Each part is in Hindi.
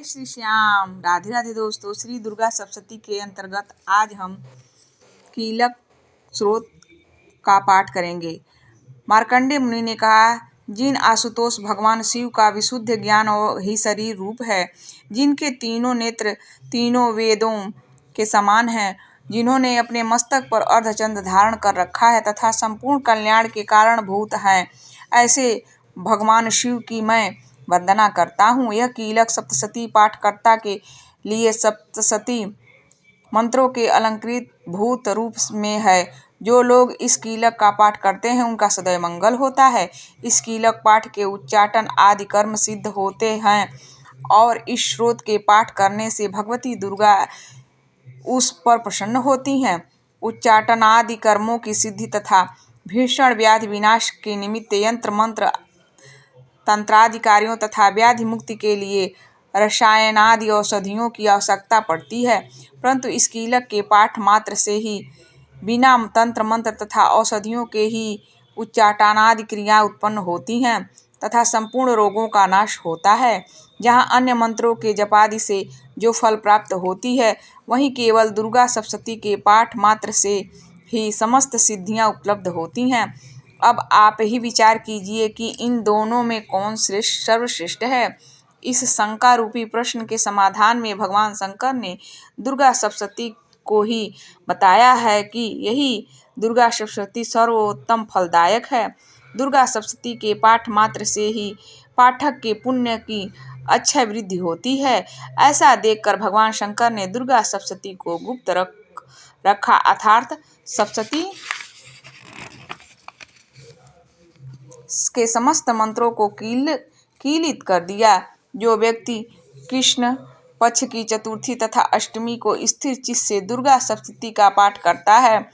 जय श्री श्याम। राधे राधे दोस्तों। श्री दुर्गा सप्तशती के अंतर्गत आज हम कीलक स्रोत का पाठ करेंगे। मार्कंडेय मुनि ने कहा, जिन आशुतोष भगवान शिव का विशुद्ध ज्ञान ही शरीर रूप है, जिनके तीनों नेत्र तीनों वेदों के समान हैं, जिन्होंने अपने मस्तक पर अर्धचंद्र धारण कर रखा है तथा संपूर्ण कल्याण के कारणभूत हैं, ऐसे भगवान शिव की मैं वंदना करता हूँ। यह कीलक सप्तशती पाठकर्ता के लिए सप्तशती मंत्रों के अलंकृत भूत रूप में है। जो लोग इस कीलक का पाठ करते हैं उनका सदैव मंगल होता है। इस कीलक पाठ के उच्चाटन आदि कर्म सिद्ध होते हैं और इस श्रोत के पाठ करने से भगवती दुर्गा उस पर प्रसन्न होती हैं। उच्चाटन आदि कर्मों की सिद्धि तथा भीषण व्याधि विनाश के निमित्त यंत्र मंत्र तंत्रादि कार्यों तथा व्याधि मुक्ति के लिए रसायनादि औषधियों की आवश्यकता पड़ती है, परंतु इस कीलक के पाठ मात्र से ही बिना तंत्र मंत्र तथा औषधियों के ही उच्चाटनादि क्रिया उत्पन्न होती हैं तथा संपूर्ण रोगों का नाश होता है। जहाँ अन्य मंत्रों के जपादि से जो फल प्राप्त होती है, वहीं केवल दुर्गा सप्तशती के पाठ मात्र से ही समस्त सिद्धियां उपलब्ध होती हैं। अब आप ही विचार कीजिए कि इन दोनों में कौन सर्वश्रेष्ठ है। इस शंका रूपी प्रश्न के समाधान में भगवान शंकर ने दुर्गा सप्तशती को ही बताया है कि यही दुर्गा सप्तशती सर्वोत्तम फलदायक है। दुर्गा सप्तशती के पाठ मात्र से ही पाठक के पुण्य की अक्षय वृद्धि होती है। ऐसा देखकर भगवान शंकर ने दुर्गा सप्तशती को गुप्त रखा, अर्थात सप्तशती के समस्त मंत्रों को कीलित कर दिया। जो व्यक्ति कृष्ण पक्ष की चतुर्थी तथा अष्टमी को स्थिर चित्त से दुर्गा सप्तशती का पाठ करता है,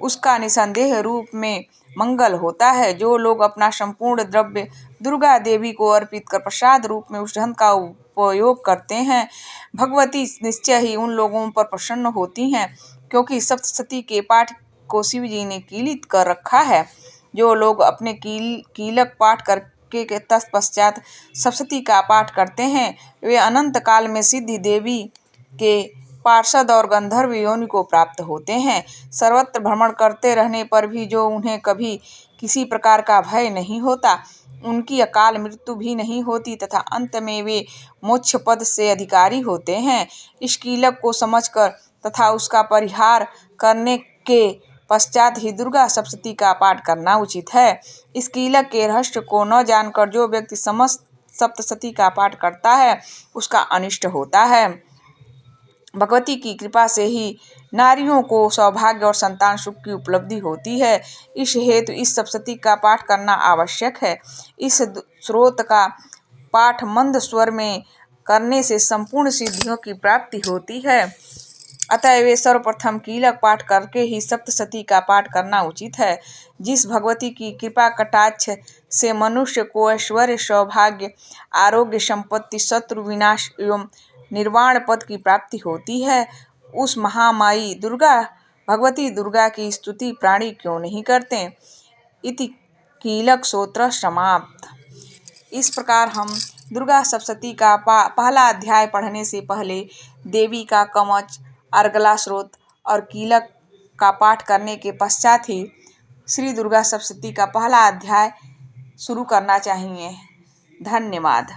उसका निसंदेह रूप में मंगल होता है। जो लोग अपना संपूर्ण द्रव्य दुर्गा देवी को अर्पित कर प्रसाद रूप में उस धन का उपयोग करते हैं, भगवती निश्चय ही उन लोगों पर प्रसन्न होती हैं, क्योंकि सप्तशती के पाठ को शिव जी ने कीलित कर रखा है। जो लोग अपने कीलक पाठ करके तत्पश्चात सप्तशती का पाठ करते हैं, वे अनंत काल में सिद्धि देवी के पार्षद और गंधर्व योनि को प्राप्त होते हैं। सर्वत्र भ्रमण करते रहने पर भी जो उन्हें कभी किसी प्रकार का भय नहीं होता, उनकी अकाल मृत्यु भी नहीं होती तथा अंत में वे मोक्ष पद से अधिकारी होते हैं। इस कीलक को समझकर तथा उसका परिहार करने के पश्चात ही दुर्गा सप्तशती का पाठ करना उचित है। इस कीलक के रहस्य को न जानकर जो व्यक्ति समस्त सप्तशती का पाठ करता है, उसका अनिष्ट होता है। भगवती की कृपा से ही नारियों को सौभाग्य और संतान सुख की उपलब्धि होती है। इस हेतु इस सप्तशती का पाठ करना आवश्यक है। इस स्रोत का पाठ मंद स्वर में करने से संपूर्ण सिद्धियों की प्राप्ति होती है। अतएव सर्वप्रथम कीलक पाठ करके ही सप्तशती का पाठ करना उचित है। जिस भगवती की कृपा कटाक्ष से मनुष्य को ऐश्वर्य, सौभाग्य, आरोग्य, संपत्ति, शत्रु विनाश एवं निर्वाण पद की प्राप्ति होती है, उस महामाई भगवती दुर्गा की स्तुति प्राणी क्यों नहीं करते। इति कीलक स्तोत्र समाप्त। इस प्रकार हम दुर्गा सप्तशती का पहला अध्याय पढ़ने से पहले देवी का कवच, अर्गला स्रोत और कीलक का पाठ करने के पश्चात ही श्री दुर्गा सप्तशती का पहला अध्याय शुरू करना चाहिए। धन्यवाद।